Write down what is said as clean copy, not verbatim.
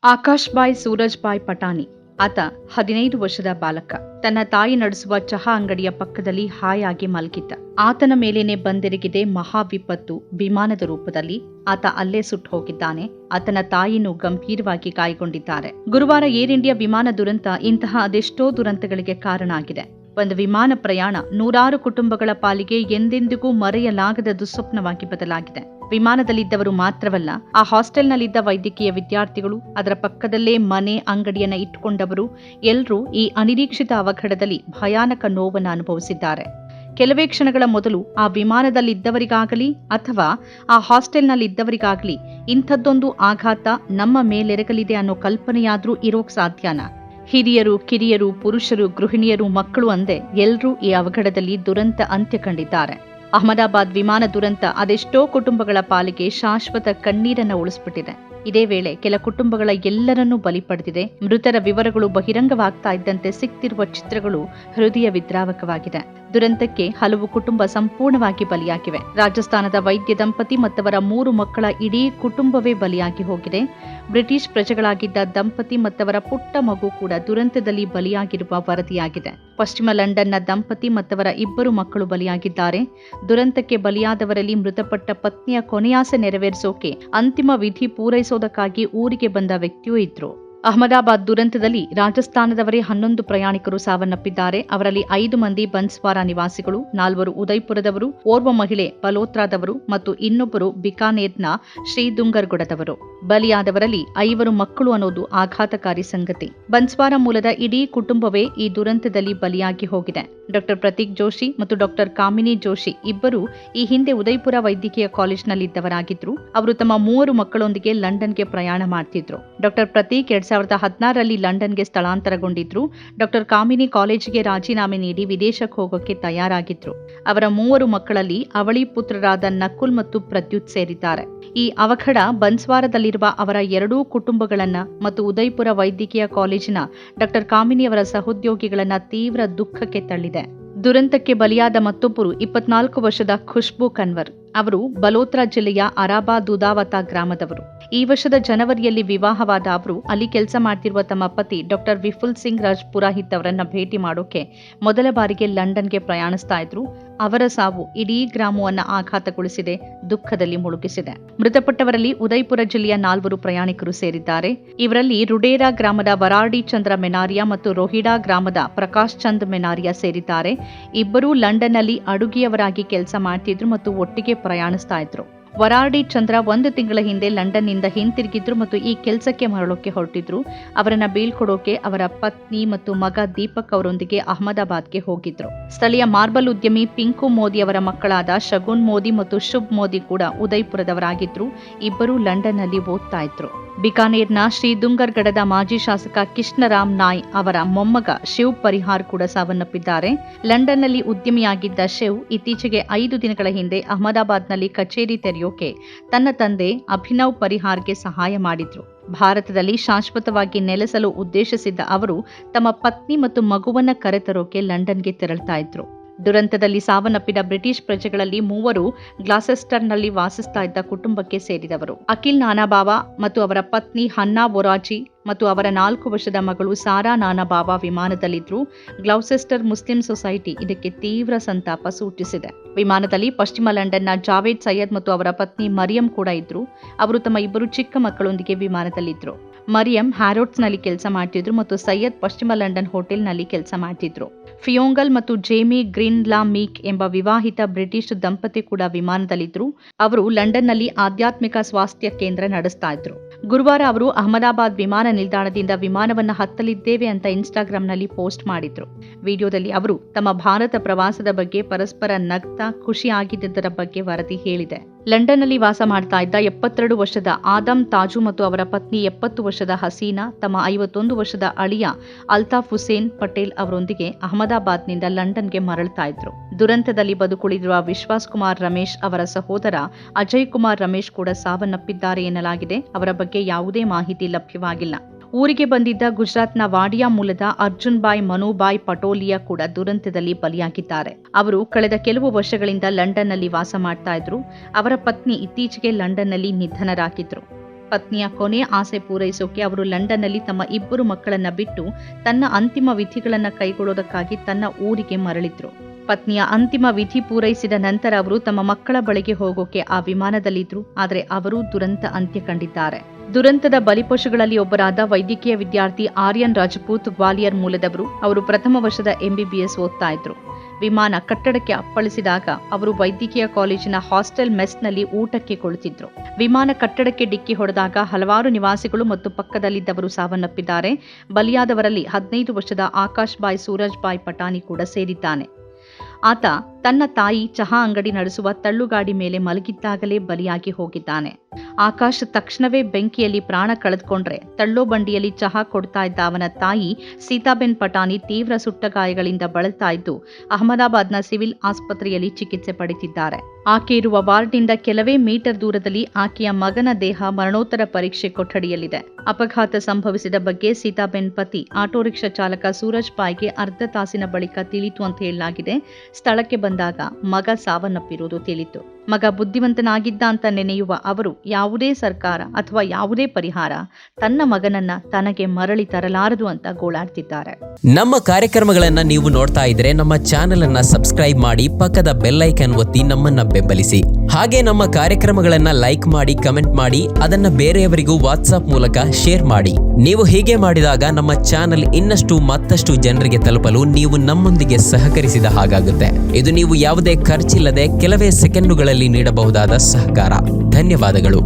ಆಕಾಶ್ ಬಾಯ್ ಸೂರಜ್ ಬಾಯ್ ಪಟಾಣಿ ಆತ 15 ವರ್ಷದ ಬಾಲಕ. ತನ್ನ ತಾಯಿ ನಡೆಸುವ ಚಹಾ ಅಂಗಡಿಯ ಪಕ್ಕದಲ್ಲಿ ಹಾಯಾಗಿ ಮಲಗಿದ್ದ. ಆತನ ಮೇಲೇನೆ ಬಂದೆರಗಿದೆ ಮಹಾ ವಿಪತ್ತು ವಿಮಾನದ ರೂಪದಲ್ಲಿ. ಆತ ಅಲ್ಲೇ ಸುಟ್ಟು ಹೋಗಿದ್ದಾನೆ. ಆತನ ತಾಯಿನೂ ಗಂಭೀರವಾಗಿ ಗಾಯಗೊಂಡಿದ್ದಾರೆ. ಗುರುವಾರ ಏರ್ ಇಂಡಿಯಾ ವಿಮಾನ ದುರಂತ ಇಂತಹ ಅದೆಷ್ಟೋ ದುರಂತಗಳಿಗೆ ಕಾರಣ ಆಗಿದೆ. ಒಂದು ವಿಮಾನ ಪ್ರಯಾಣ ನೂರಾರು ಕುಟುಂಬಗಳ ಪಾಲಿಗೆ ಎಂದೆಂದಿಗೂ ಮರೆಯಲಾಗದ ದುಸ್ವಪ್ನವಾಗಿ ಬದಲಾಗಿದೆ. ವಿಮಾನದಲ್ಲಿದ್ದವರು ಮಾತ್ರವಲ್ಲ, ಆ ಹಾಸ್ಟೆಲ್ನಲ್ಲಿದ್ದ ವೈದ್ಯಕೀಯ ವಿದ್ಯಾರ್ಥಿಗಳು, ಅದರ ಪಕ್ಕದಲ್ಲೇ ಮನೆ ಅಂಗಡಿಯನ್ನ ಇಟ್ಟುಕೊಂಡವರು ಎಲ್ಲರೂ ಈ ಅನಿರೀಕ್ಷಿತ ಅವಘಡದಲ್ಲಿ ಭಯಾನಕ ನೋವನ್ನು ಅನುಭವಿಸಿದ್ದಾರೆ. ಕೆಲವೇ ಕ್ಷಣಗಳ ಮೊದಲು ಆ ವಿಮಾನದಲ್ಲಿದ್ದವರಿಗಾಗಲಿ ಅಥವಾ ಆ ಹಾಸ್ಟೆಲ್ನಲ್ಲಿದ್ದವರಿಗಾಗಲಿ ಇಂಥದ್ದೊಂದು ಆಘಾತ ನಮ್ಮ ಮೇಲೆರಗಲಿದೆ ಅನ್ನೋ ಕಲ್ಪನೆಯಾದ್ರೂ ಇರೋಕ್ ಸಾಧ್ಯನಾ? ಹಿರಿಯರು, ಕಿರಿಯರು, ಪುರುಷರು, ಗೃಹಿಣಿಯರು, ಮಕ್ಕಳು ಅಂದೆ ಎಲ್ಲರೂ ಈ ಅವಘಡದಲ್ಲಿ ದುರಂತ ಅಂತ್ಯ ಕಂಡಿದ್ದಾರೆ. ಅಹಮದಾಬಾದ್ ವಿಮಾನ ದುರಂತ ಅದೆಷ್ಟೋ ಕುಟುಂಬಗಳ ಪಾಲಿಗೆ ಶಾಶ್ವತ ಕಣ್ಣೀರನ್ನ ಉಳಿಸ್ಬಿಟ್ಟಿದೆ. ಇದೇ ವೇಳೆ ಕೆಲ ಕುಟುಂಬಗಳ ಎಲ್ಲರನ್ನೂ ಬಲಿ ಪಡೆದಿದೆ. ಮೃತರ ವಿವರಗಳು ಬಹಿರಂಗವಾಗ್ತಾ ಇದ್ದಂತೆ ಸಿಕ್ತಿರುವ ಚಿತ್ರಗಳು ಹೃದಯ ವಿದ್ರಾವಕವಾಗಿದೆ. ದುರಂತಕ್ಕೆ ಹಲವು ಕುಟುಂಬ ಸಂಪೂರ್ಣವಾಗಿ ಬಲಿಯಾಗಿವೆ. ರಾಜಸ್ಥಾನದ ವೈದ್ಯ ದಂಪತಿ ಮತ್ತವರ 3 ಮಕ್ಕಳ ಇಡೀ ಕುಟುಂಬವೇ ಬಲಿಯಾಗಿ ಹೋಗಿದೆ. ಬ್ರಿಟಿಷ್ ಪ್ರಜೆಗಳಾಗಿದ್ದ ದಂಪತಿ ಮತ್ತವರ ಪುಟ್ಟ ಮಗು ಕೂಡ ದುರಂತದಲ್ಲಿ ಬಲಿಯಾಗಿರುವ ವರದಿಯಾಗಿದೆ. ಪಶ್ಚಿಮ ಲಂಡನ್ನ ದಂಪತಿ ಮತ್ತವರ 2 ಮಕ್ಕಳು ಬಲಿಯಾಗಿದ್ದಾರೆ. ದುರಂತಕ್ಕೆ ಬಲಿಯಾದವರಲ್ಲಿ ಮೃತಪಟ್ಟ ಪತ್ನಿಯ ಕೊನೆಯಾಸೆ ನೆರವೇರಿಸೋಕೆ ಅಂತಿಮ ವಿಧಿ ಪೂರೈಸೋದಕ್ಕಾಗಿ ಊರಿಗೆ ಬಂದ ವ್ಯಕ್ತಿಯೂ ಇದ್ರು. ಅಹಮದಾಬಾದ್ ದುರಂತದಲ್ಲಿ ರಾಜಸ್ಥಾನದವರೇ 11 ಪ್ರಯಾಣಿಕರು ಸಾವನ್ನಪ್ಪಿದ್ದಾರೆ. ಅವರಲ್ಲಿ 5 ಮಂದಿ ಬನ್ಸ್ವಾರಾ ನಿವಾಸಿಗಳು, 4 ಉದಯ್ಪುರದವರು, ಓರ್ವ ಮಹಿಳೆ ಬಲೋತ್ರಾದವರು ಮತ್ತು ಇನ್ನೊಬ್ಬರು ಬಿಕಾನೇರ್ನ ಶ್ರೀದುಂಗರ್ಗಢದವರು. ಬಲಿಯಾದವರಲ್ಲಿ 5 ಮಕ್ಕಳು ಅನ್ನೋದು ಆಘಾತಕಾರಿ ಸಂಗತಿ. ಬನ್ಸ್ವಾರಾ ಮೂಲದ ಇಡೀ ಕುಟುಂಬವೇ ಈ ದುರಂತದಲ್ಲಿ ಬಲಿಯಾಗಿ ಹೋಗಿದೆ. ಡಾಕ್ಟರ್ ಪ್ರತೀಕ್ ಜೋಶಿ ಮತ್ತು ಡಾಕ್ಟರ್ ಕಾಮಿನಿ ಜೋಶಿ ಇಬ್ಬರು ಈ ಹಿಂದೆ ಉದಯ್ಪುರ ವೈದ್ಯಕೀಯ ಕಾಲೇಜಿನಲ್ಲಿದ್ದವರಾಗಿದ್ರು. ಅವರು ತಮ್ಮ 3 ಮಕ್ಕಳೊಂದಿಗೆ ಲಂಡನ್ಗೆ ಪ್ರಯಾಣ ಮಾಡ್ತಿದ್ರು. ಡಾಕ್ಟರ್ ಪ್ರತೀಕ್ 2016ರಲ್ಲಿ ಲಂಡನ್ಗೆ ಸ್ಥಳಾಂತರಗೊಂಡಿದ್ರು. ಡಾಕ್ಟರ್ ಕಾಮಿನಿ ಕಾಲೇಜಿಗೆ ರಾಜೀನಾಮೆ ನೀಡಿ ವಿದೇಶಕ್ಕೆ ಹೋಗೋಕೆ ತಯಾರಾಗಿದ್ರು. ಅವರ 3 ಮಕ್ಕಳಲ್ಲಿ ಅವಳಿ ಪುತ್ರರಾದ ನಕುಲ್ ಮತ್ತು ಪ್ರದ್ಯುತ್ ಸೇರಿದ್ದಾರೆ. ಈ ಅವಘಡ ಬನ್ಸ್ವಾರದಲ್ಲಿರುವ ಅವರ 2 ಕುಟುಂಬಗಳನ್ನ ಮತ್ತು ಉದಯ್ಪುರ ವೈದ್ಯಕೀಯ ಕಾಲೇಜಿನ ಡಾಕ್ಟರ್ ಕಾಮಿನಿಯವರ ಸಹೋದ್ಯೋಗಿಗಳನ್ನ ತೀವ್ರ ದುಃಖಕ್ಕೆ ತಳ್ಳಿದೆ. ದುರಂತಕ್ಕೆ ಬಲಿಯಾದ ಮತ್ತೊಬ್ಬರು 24 ವರ್ಷದ ಖುಷ್ಬೂ ಕನ್ವರ್. ಅವರು ಬಲೋತ್ರಾ ಜಿಲ್ಲೆಯ ಅರಾಬಾ ದುದಾವತ ಗ್ರಾಮದವರು. ಈ ವರ್ಷದ ಜನವರಿಯಲ್ಲಿ ವಿವಾಹವಾದ ಅವರು ಅಲ್ಲಿ ಕೆಲಸ ಮಾಡ್ತಿರುವ ತಮ್ಮ ಪತಿ ಡಾಕ್ಟರ್ ವಿಫುಲ್ ಸಿಂಗ್ ರಾಜ್ ಪುರೋಹಿತ್ ಅವರನ್ನ ಭೇಟಿ ಮಾಡೋಕೆ ಮೊದಲ ಬಾರಿಗೆ ಲಂಡನ್ಗೆ ಪ್ರಯಾಣಿಸ್ತಾ ಇದ್ರು. ಅವರ ಸಾವು ಇಡೀ ಗ್ರಾಮವನ್ನ ಆಘಾತಗೊಳಿಸಿದೆ, ದುಃಖದಲ್ಲಿ ಮುಳುಗಿಸಿದೆ. ಮೃತಪಟ್ಟವರಲ್ಲಿ ಉದಯ್ಪುರ ಜಿಲ್ಲೆಯ 4 ಪ್ರಯಾಣಿಕರು ಸೇರಿದ್ದಾರೆ. ಇವರಲ್ಲಿ ರುಡೇರಾ ಗ್ರಾಮದ ವರಾಡಿ ಚಂದ್ರ ಮೆನಾರಿಯಾ ಮತ್ತು ರೋಹಿಡಾ ಗ್ರಾಮದ ಪ್ರಕಾಶ್ ಚಂದ್ ಮೆನಾರಿಯಾ ಸೇರಿದ್ದಾರೆ. ಇಬ್ಬರೂ ಲಂಡನ್ನಲ್ಲಿ ಅಡುಗೆಯವರಾಗಿ ಕೆಲಸ ಮಾಡ್ತಿದ್ರು ಮತ್ತು ಒಟ್ಟಿಗೆ ಪ್ರಯಾಣಿಸ್ತಾ ಇದ್ರು. ವರಾಡಿ ಚಂದ್ರ 1 ತಿಂಗಳ ಹಿಂದೆ ಲಂಡನ್ನಿಂದ ಹಿಂತಿರುಗಿದ್ರು ಮತ್ತು ಈ ಕೆಲಸಕ್ಕೆ ಮರಳೋಕೆ ಹೊರಟಿದ್ರು. ಅವರನ್ನ ಬೀಳ್ಕೊಡೋಕೆ ಅವರ ಪತ್ನಿ ಮತ್ತು ಮಗ ದೀಪಕ್ ಅವರೊಂದಿಗೆ ಅಹಮದಾಬಾದ್ಗೆ ಹೋಗಿದ್ರು. ಸ್ಥಳೀಯ ಮಾರ್ಬಲ್ ಉದ್ಯಮಿ ಪಿಂಕು ಮೋದಿ ಅವರ ಮಕ್ಕಳಾದ ಶಗುನ್ ಮೋದಿ ಮತ್ತು ಶುಭ್ ಮೋದಿ ಕೂಡ ಉದಯ್ಪುರದವರಾಗಿದ್ರು. ಇಬ್ಬರೂ ಲಂಡನ್ನಲ್ಲಿ ಓದ್ತಾ ಇದ್ರು. ಬಿಕಾನೇರ್ನ ಶ್ರೀದುಂಗರ್ಗಢದ ಮಾಜಿ ಶಾಸಕ ಕೃಷ್ಣರಾಮ್ ನಾಯ್ ಅವರ ಮೊಮ್ಮಗ ಶಿವ್ ಪರಿಹಾರ್ ಕೂಡ ಸಾವನ್ನಪ್ಪಿದ್ದಾರೆ. ಲಂಡನ್ನಲ್ಲಿ ಉದ್ಯಮಿಯಾಗಿದ್ದ ಶಿವ್ ಇತ್ತೀಚೆಗೆ 5 ದಿನಗಳ ಹಿಂದೆ ಅಹಮದಾಬಾದ್ನಲ್ಲಿ ಕಚೇರಿ ತೆರೆಯೋಕೆ ತನ್ನ ತಂದೆ ಅಭಿನವ್ ಪರಿಹಾರ್ಗೆ ಸಹಾಯ ಮಾಡಿದ್ರು. ಭಾರತದಲ್ಲಿ ಶಾಶ್ವತವಾಗಿ ನೆಲೆಸಲು ಉದ್ದೇಶಿಸಿದ್ದ ಅವರು ತಮ್ಮ ಪತ್ನಿ ಮತ್ತು ಮಗುವನ್ನ ಕರೆತರೋಕೆ ಲಂಡನ್ಗೆ ತೆರಳ್ತಾ ಇದ್ರು. ದುರಂತದಲ್ಲಿ ಸಾವನ್ನಪ್ಪಿದ ಬ್ರಿಟಿಷ್ ಪ್ರಜೆಗಳಲ್ಲಿ 3 ಗ್ಲಾಸೆಸ್ಟರ್ನಲ್ಲಿ ವಾಸಿಸ್ತಾ ಇದ್ದ ಕುಟುಂಬಕ್ಕೆ ಸೇರಿದವರು. ಅಖಿಲ್ ನಾನಾಬಾವ ಮತ್ತು ಅವರ ಪತ್ನಿ ಹನ್ನಾ ವೊರಾಜಿ ಮತ್ತು ಅವರ 4 ವರ್ಷದ ಮಗಳು ಸಾರಾ ನಾನಾಬಾವ ವಿಮಾನದಲ್ಲಿದ್ರು. ಗ್ಲೌಸೆಸ್ಟರ್ ಮುಸ್ಲಿಂ ಸೊಸೈಟಿ ಇದಕ್ಕೆ ತೀವ್ರ ಸಂತಾಪ ಸೂಚಿಸಿದೆ. ವಿಮಾನದಲ್ಲಿ ಪಶ್ಚಿಮ ಲಂಡನ್ನ ಜಾವೇದ್ ಸೈಯದ್ ಮತ್ತು ಅವರ ಪತ್ನಿ ಮರಿಯಂ ಕೂಡ ಇದ್ರು. ಅವರು ತಮ್ಮ 2 ಚಿಕ್ಕ ಮಕ್ಕಳೊಂದಿಗೆ ವಿಮಾನದಲ್ಲಿದ್ರು. ಮರಿಯಂ ಹ್ಯಾರೋಡ್ಸ್ನಲ್ಲಿ ಕೆಲಸ ಮಾಡ್ತಿದ್ರು ಮತ್ತು ಸೈಯದ್ ಪಶ್ಚಿಮ ಲಂಡನ್ ಹೋಟೆಲ್ನಲ್ಲಿ ಕೆಲಸ ಮಾಡ್ತಿದ್ರು. ಫಿಯೋಂಗಲ್ ಮತ್ತು ಜೇಮಿ ಗ್ರೀನ್ಲಾ ಮೀಕ್ ಎಂಬ ವಿವಾಹಿತ ಬ್ರಿಟಿಷ್ ದಂಪತಿ ಕೂಡ ವಿಮಾನದಲ್ಲಿದ್ರು. ಅವರು ಲಂಡನ್ನಲ್ಲಿ ಆಧ್ಯಾತ್ಮಿಕ ಸ್ವಾಸ್ಥ್ಯ ಕೇಂದ್ರ ನಡೆಸ್ತಾ ಇದ್ರು. ಗುರುವಾರ ಅವರು ಅಹಮದಾಬಾದ್ ವಿಮಾನ ನಿಲ್ದಾಣದಿಂದ ವಿಮಾನವನ್ನ ಹತ್ತಲಿದ್ದೇವೆ ಅಂತ ಇನ್ಸ್ಟಾಗ್ರಾಂನಲ್ಲಿ ಪೋಸ್ಟ್ ಮಾಡಿದ್ರು. ವಿಡಿಯೋದಲ್ಲಿ ಅವರು ತಮ್ಮ ಭಾರತ ಪ್ರವಾಸದ ಬಗ್ಗೆ ಪರಸ್ಪರ ನಗ್ತಾ ಖುಷಿಯಾಗಿದ್ದರ ಬಗ್ಗೆ ವರದಿ ಹೇಳಿದೆ. ಲಂಡನ್ನಲ್ಲಿ ವಾಸ ಮಾಡ್ತಾ ಇದ್ದ 72 ವರ್ಷದ ಆದಮ್ ತಾಜು ಮತ್ತು ಅವರ ಪತ್ನಿ 70 ವರ್ಷದ ಹಸೀನಾ ತಮ್ಮ 51 ವರ್ಷದ ಅಳಿಯ ಅಲ್ತಾಫ್ ಹುಸೇನ್ ಪಟೇಲ್ ಅವರೊಂದಿಗೆ ಅಹಮದಾಬಾದ್ನಿಂದ ಲಂಡನ್ಗೆ ಮರಳ್ತಾ ಇದ್ರು. ದುರಂತದಲ್ಲಿ ಬದುಕುಳಿದಿರುವ ವಿಶ್ವಾಸ್ ಕುಮಾರ್ ರಮೇಶ್ ಅವರ ಸಹೋದರ ಅಜಯ್ ಕುಮಾರ್ ರಮೇಶ್ ಕೂಡ ಸಾವನ್ನಪ್ಪಿದ್ದಾರೆ ಎನ್ನಲಾಗಿದೆ. ಅವರ ಬಗ್ಗೆ ಯಾವುದೇ ಮಾಹಿತಿ ಲಭ್ಯವಾಗಿಲ್ಲ. ಊರಿಗೆ ಬಂದಿದ್ದ ಗುಜರಾತ್ನ ವಾಡಿಯಾ ಮೂಲದ ಅರ್ಜುನ್ ಬಾಯ್ ಮನುಬಾಯ್ ಪಟೋಲಿಯಾ ಕೂಡ ದುರಂತದಲ್ಲಿ ಬಲಿಯಾಗಿದ್ದಾರೆ. ಅವರು ಕಳೆದ ಕೆಲವು ವರ್ಷಗಳಿಂದ ಲಂಡನ್ನಲ್ಲಿ ವಾಸ ಮಾಡ್ತಾ ಇದ್ರು. ಅವರ ಪತ್ನಿ ಇತ್ತೀಚೆಗೆ ಲಂಡನ್ನಲ್ಲಿ ನಿಧನರಾಗಿದ್ರು. ಪತ್ನಿಯ ಕೊನೆಯ ಆಸೆ ಪೂರೈಸೋಕೆ ಅವರು ಲಂಡನ್ನಲ್ಲಿ ತಮ್ಮ 2 ಮಕ್ಕಳನ್ನ ಬಿಟ್ಟು ತನ್ನ ಅಂತಿಮ ವಿಧಿಗಳನ್ನ ಕೈಗೊಳ್ಳೋದಕ್ಕಾಗಿ ತನ್ನ ಊರಿಗೆ ಮರಳಿದ್ರು. ಪತ್ನಿಯ ಅಂತಿಮ ವಿಧಿ ಪೂರೈಸಿದ ನಂತರ ಅವರು ತಮ್ಮ ಮಕ್ಕಳ ಬಳಿಗೆ ಹೋಗೋಕೆ ಆ ವಿಮಾನದಲ್ಲಿದ್ರು. ಆದರೆ ಅವರು ದುರಂತ ಅಂತ್ಯ ಕಂಡಿದ್ದಾರೆ. ದುರಂತದ ಬಲಿಪಶುಗಳಲ್ಲಿ ಒಬ್ಬರಾದ ವೈದ್ಯಕೀಯ ವಿದ್ಯಾರ್ಥಿ ಆರ್ಯನ್ ರಾಜಪೂತ್ ಗ್ವಾಲಿಯರ್ ಮೂಲದವರು. ಅವರು ಪ್ರಥಮ ವರ್ಷದ MBBS ಓದ್ತಾ ಇದ್ರು. ವಿಮಾನ ಕಟ್ಟಡಕ್ಕೆ ಅಪ್ಪಳಿಸಿದಾಗ ಅವರು ವೈದ್ಯಕೀಯ ಕಾಲೇಜಿನ ಹಾಸ್ಟೆಲ್ ಮೆಸ್ನಲ್ಲಿ ಊಟಕ್ಕೆ ಕುಳಿತಿದ್ರು. ವಿಮಾನ ಕಟ್ಟಡಕ್ಕೆ ಡಿಕ್ಕಿ ಹೊಡೆದಾಗ ಹಲವಾರು ನಿವಾಸಿಗಳು ಮತ್ತು ಪಕ್ಕದಲ್ಲಿದ್ದವರು ಸಾವನ್ನಪ್ಪಿದ್ದಾರೆ. ಬಲಿಯಾದವರಲ್ಲಿ 15 ವರ್ಷದ ಆಕಾಶ್ ಬಾಯ್ ಸೂರಜ್ ಬಾಯ್ ಪಟಾನಿ ಕೂಡ ಸೇರಿದ್ದಾನೆ. ಆತ ತನ್ನ ತಾಯಿ ಚಹಾ ಅಂಗಡಿ ನಡೆಸುವ ತಳ್ಳುಗಾಡಿ ಮೇಲೆ ಮಲಗಿದ್ದಾಗಲೇ ಬಲಿಯಾಗಿ ಹೋಗಿದ್ದಾನೆ. ಆಕಾಶ್ ತಕ್ಷಣವೇ ಬೆಂಕಿಯಲ್ಲಿ ಪ್ರಾಣ ಕಳೆದುಕೊಂಡ್ರೆ ತಳ್ಳೋ ಬಂಡಿಯಲ್ಲಿ ಚಹಾ ಕೊಡ್ತಾ ಇದ್ದ ಅವನ ತಾಯಿ ಸೀತಾಬೆನ್ ಪಟಾನಿ ತೀವ್ರ ಸುಟ್ಟ ಗಾಯಗಳಿಂದ ಬಳಲ್ತಾ ಇದ್ದು ಅಹಮದಾಬಾದ್ನ ಸಿವಿಲ್ ಆಸ್ಪತ್ರೆಯಲ್ಲಿ ಚಿಕಿತ್ಸೆ ಪಡೆದಿದ್ದಾರೆ. ಆಕೆ ಇರುವ ವಾರ್ಡ್ನಿಂದ ಕೆಲವೇ ಮೀಟರ್ ದೂರದಲ್ಲಿ ಆಕೆಯ ಮಗನ ದೇಹ ಮರಣೋತ್ತರ ಪರೀಕ್ಷೆ ಕೊಠಡಿಯಲ್ಲಿದೆ. ಅಪಘಾತ ಸಂಭವಿಸಿದ ಬಗ್ಗೆ ಸೀತಾಬೆನ್ ಪತಿ ಆಟೋ ರಿಕ್ಷಾ ಚಾಲಕ ಸೂರಜ್ ಬಾಯ್ಗೆ ಅರ್ಧ ತಾಸಿನ ಬಳಿಕ ತಿಳಿಯಿತು ಅಂತ ಹೇಳಲಾಗಿದೆ. ಸ್ಥಳಕ್ಕೆ ಬಂದಾಗ ಮಗ ಸಾವನ್ನಪ್ಪಿರುವುದು ತಿಳಿಯಿತು. ಮಗ ಬುದ್ಧಿವಂತನಾಗಿದ್ದ ಅಂತ ನೆನೆಯುವ ಅವರು ಯಾವುದೇ ಸರ್ಕಾರ ಅಥವಾ ಯಾವುದೇ ಪರಿಹಾರ ತನ್ನ ಮಗನನ್ನ ತನಗೆ ಮರಳಿ ತರಲಾರದು ಅಂತ ಗೋಳಾಡ್ತಿದ್ದಾರೆ. ನಮ್ಮ ಕಾರ್ಯಕ್ರಮಗಳನ್ನ ನೀವು ನೋಡ್ತಾ ಇದ್ರೆ ನಮ್ಮ ಚಾನೆಲ್ ಅನ್ನ ಸಬ್ಸ್ಕ್ರೈಬ್ ಮಾಡಿ, ಪಕ್ಕದ ಬೆಲ್ ಐಕಾನ್ ಒತ್ತಿ ನಮ್ಮನ್ನ ಬೆಂಬಲಿಸಿ. ಹಾಗೆ ನಮ್ಮ ಕಾರ್ಯಕ್ರಮಗಳನ್ನ ಲೈಕ್ ಮಾಡಿ, ಕಮೆಂಟ್ ಮಾಡಿ, ಅದನ್ನ ಬೇರೆಯವರಿಗೂ ವಾಟ್ಸ್ಆಪ್ ಮೂಲಕ ಶೇರ್ ಮಾಡಿ. ನೀವು ಹೀಗೆ ಮಾಡಿದಾಗ ನಮ್ಮ ಚಾನೆಲ್ ಇನ್ನಷ್ಟು ಮತ್ತಷ್ಟು ಜನರಿಗೆ ತಲುಪಲು ನೀವು ನಮ್ಮೊಂದಿಗೆ ಸಹಕರಿಸಿದ ಹಾಗಾಗುತ್ತೆ. ಇದು ನೀವು ಯಾವುದೇ ಖರ್ಚಿಲ್ಲದೆ ಕೆಲವೇ ಸೆಕೆಂಡುಗಳಲ್ಲಿ ನೀಡಬಹುದಾದ ಸಹಕಾರ. ಧನ್ಯವಾದಗಳು.